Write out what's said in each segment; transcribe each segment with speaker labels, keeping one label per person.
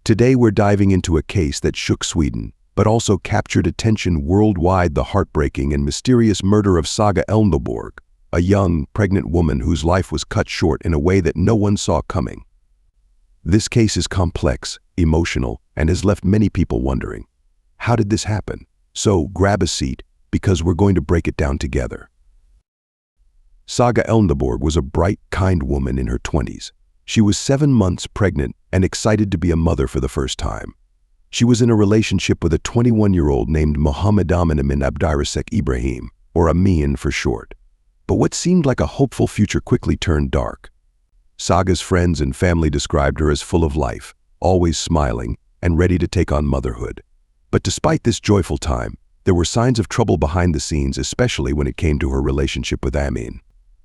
Speaker 1: Today we're diving into a case that shook Sweden, but also captured attention worldwide: the heartbreaking and mysterious murder of Saga Elneborg, a young, pregnant woman whose life was cut short in a way that no one saw coming. This case is complex, emotional, and has left many people wondering, how did this happen? So grab a seat, because we're going to break it down together. Saga Elneborg was a bright, kind woman in her 20s. She was 7 months pregnant and excited to be a mother for the first time. She was in a relationship with a 21-year-old named Mohamedamin Ibrahim, or Amin for short. But what seemed like a hopeful future quickly turned dark. Saga's friends and family described her as full of life, always smiling, and ready to take on motherhood. But despite this joyful time, there were signs of trouble behind the scenes, especially when it came to her relationship with Amin.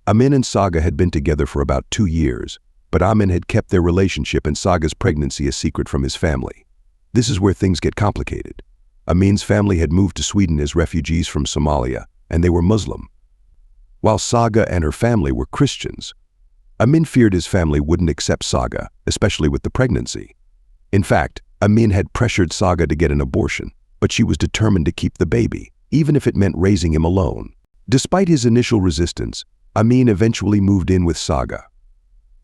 Speaker 1: Amin and Saga had been together for about 2 years, but Amin had kept their relationship and Saga's pregnancy a secret from his family. This is where things get complicated. Amin's family had moved to Sweden as refugees from Somalia, and they were Muslim, while Saga and her family were Christians. Amin feared his family wouldn't accept Saga, especially with the pregnancy. In fact, Amin had pressured Saga to get an abortion, but she was determined to keep the baby, even if it meant raising him alone. Despite his initial resistance, Amin eventually moved in with Saga.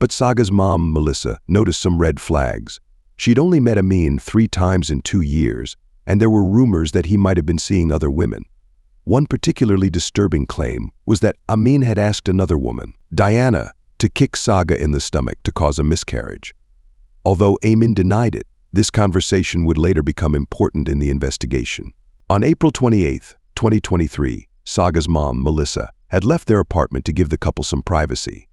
Speaker 1: But Saga's mom, Melissa, noticed some red flags. She'd only met Amin 3 times in 2 years, and there were rumors that he might have been seeing other women. One particularly disturbing claim was that Amin had asked another woman, Diana, to kick Saga in the stomach to cause a miscarriage. Although Amin denied it, this conversation would later become important in the investigation. On April 28, 2023, Saga's mom, Melissa, had left their apartment to give the couple some privacy.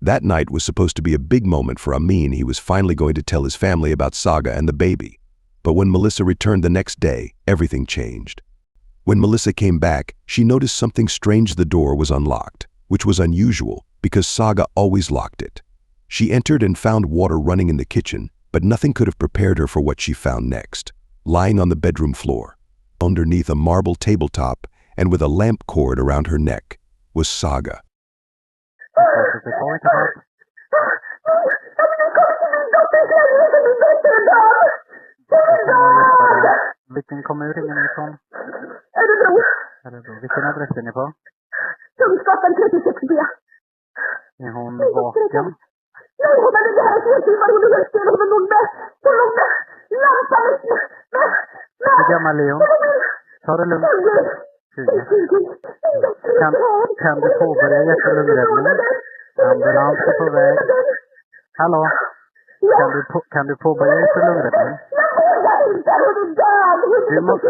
Speaker 1: That night was supposed to be a big moment for Amin. He was finally going to tell his family about Saga and the baby. But when Melissa returned the next day, everything changed. When Melissa came back, she noticed something strange. The door was unlocked, which was unusual because Saga always locked it. She entered and found water running in the kitchen, but nothing could have prepared her for what she found next. Lying on the bedroom floor, underneath a marble tabletop and with a lamp cord around her neck, was Saga.
Speaker 2: Vilken kommun ringer ni ifrån? Vilken adress är ni på?
Speaker 3: Kungsgatan 36B.
Speaker 2: Är hon vaken?
Speaker 3: Nej, hon hade det här i 3 timmar. Hon är helt stel. Hon låg med lampan.
Speaker 2: Hur gammal är hon? Ta det lugnt. 20. Kan du påbörja hjärt-lungräddning? Ambulans är på väg. Hallå? Kan du påbörja hjärt-lungräddning? Du måste...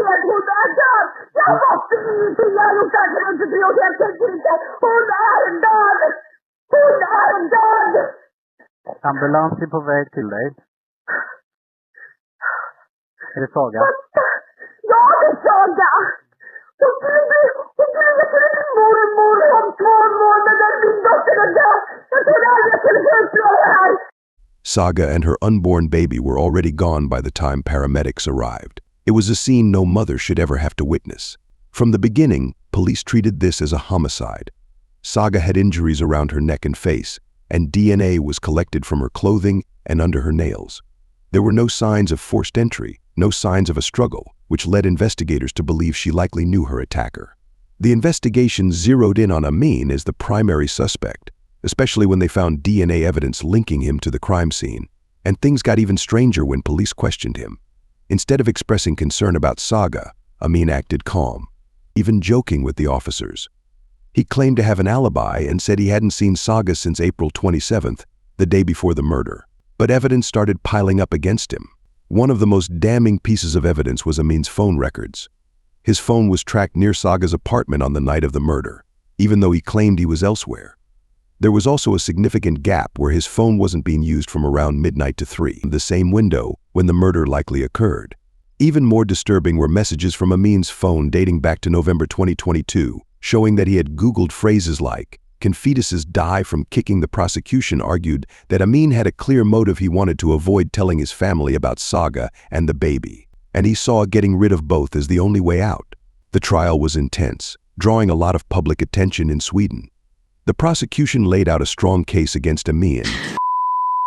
Speaker 2: Ambulans är på väg till dig. Är det Saga?
Speaker 3: Ja, det är Saga. Hon skulle ge till min mormor om 2 månader. Min dotter är död. Jag trodde aldrig jag skulle få uppleva det här.
Speaker 1: Saga and her unborn baby were already gone by the time paramedics arrived. It was a scene no mother should ever have to witness. From the beginning, police treated this as a homicide. Saga had injuries around her neck and face, and DNA was collected from her clothing and under her nails. There were no signs of forced entry, no signs of a struggle, which led investigators to believe she likely knew her attacker. The investigation zeroed in on Amin as the primary suspect, especially when they found DNA evidence linking him to the crime scene, and things got even stranger when police questioned him. Instead of expressing concern about Saga, Amin acted calm, even joking with the officers. He claimed to have an alibi and said he hadn't seen Saga since April 27th, the day before the murder. But evidence started piling up against him. One of the most damning pieces of evidence was Amin's phone records. His phone was tracked near Saga's apartment on the night of the murder, even though he claimed he was elsewhere. There was also a significant gap where his phone wasn't being used from around midnight to 3, the same window when the murder likely occurred. Even more disturbing were messages from Amin's phone dating back to November 2022, showing that he had Googled phrases like, "Can fetuses die from kicking?" The prosecution argued that Amin had a clear motive. He wanted to avoid telling his family about Saga and the baby, and he saw getting rid of both as the only way out. The trial was intense, drawing a lot of public attention in Sweden. The prosecution laid out a strong case against Amin.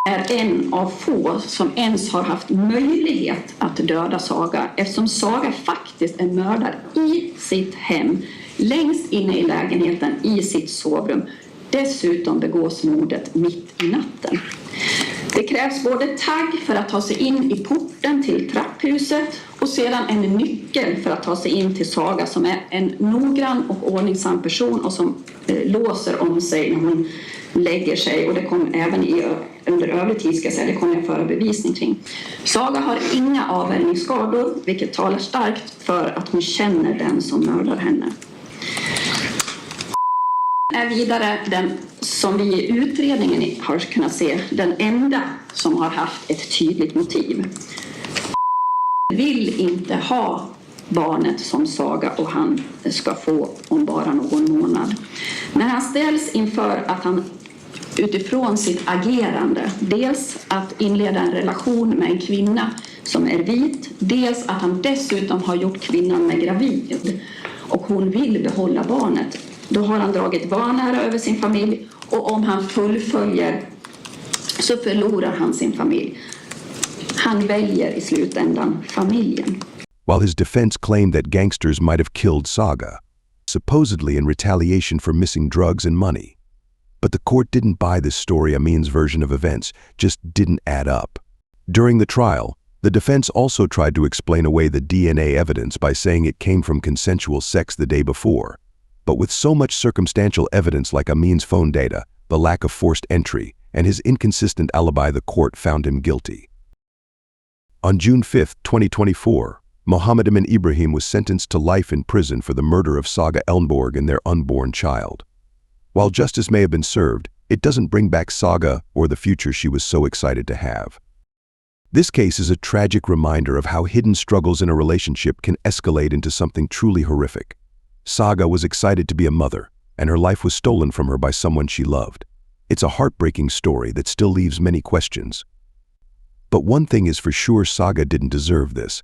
Speaker 4: är en av få som ens har haft möjlighet att döda Saga, eftersom Saga faktiskt är mördad i sitt hem, längst inne i lägenheten i sitt sovrum. Dessutom begås mordet mitt i natten. Det krävs både tagg för att ta sig in i porten till trapphuset och sedan en nyckel för att ta sig in till Saga, som är en noggrann och ordningsam person och som låser om sig när hon lägger sig, och det kommer även under övrig tid, ska jag säga, det kommer jag föra bevisning kring. Saga har inga avvärjningsskador, vilket talar starkt för att hon känner den som mördar henne. Är vidare den som vi i utredningen har kunnat se den enda som har haft ett tydligt motiv. Vill inte ha barnet som Saga och han ska få om bara någon månad. När han ställs inför att han utifrån sitt agerande, dels att inleda en relation med en kvinna som är vit, dels att han dessutom har gjort kvinnan med gravid och hon vill behålla barnet, då har han dragit vanära över sin familj, och om han fullföljer så förlorar han sin familj. Han väljer i slutändan familjen.
Speaker 1: While his defense claimed that gangsters might have killed Saga, supposedly in retaliation for missing drugs and money. But the court didn't buy this story. Amin's version of events just didn't add up. During the trial, the defense also tried to explain away the DNA evidence by saying it came from consensual sex the day before. But with so much circumstantial evidence like Amin's phone data, the lack of forced entry, and his inconsistent alibi, the court found him guilty. On June 5, 2024, Mohamedamin Ibrahim was sentenced to life in prison for the murder of Saga Elneborg and their unborn child. While justice may have been served, it doesn't bring back Saga or the future she was so excited to have. This case is a tragic reminder of how hidden struggles in a relationship can escalate into something truly horrific. Saga was excited to be a mother, and her life was stolen from her by someone she loved. It's a heartbreaking story that still leaves many questions. But one thing is for sure, Saga didn't deserve this.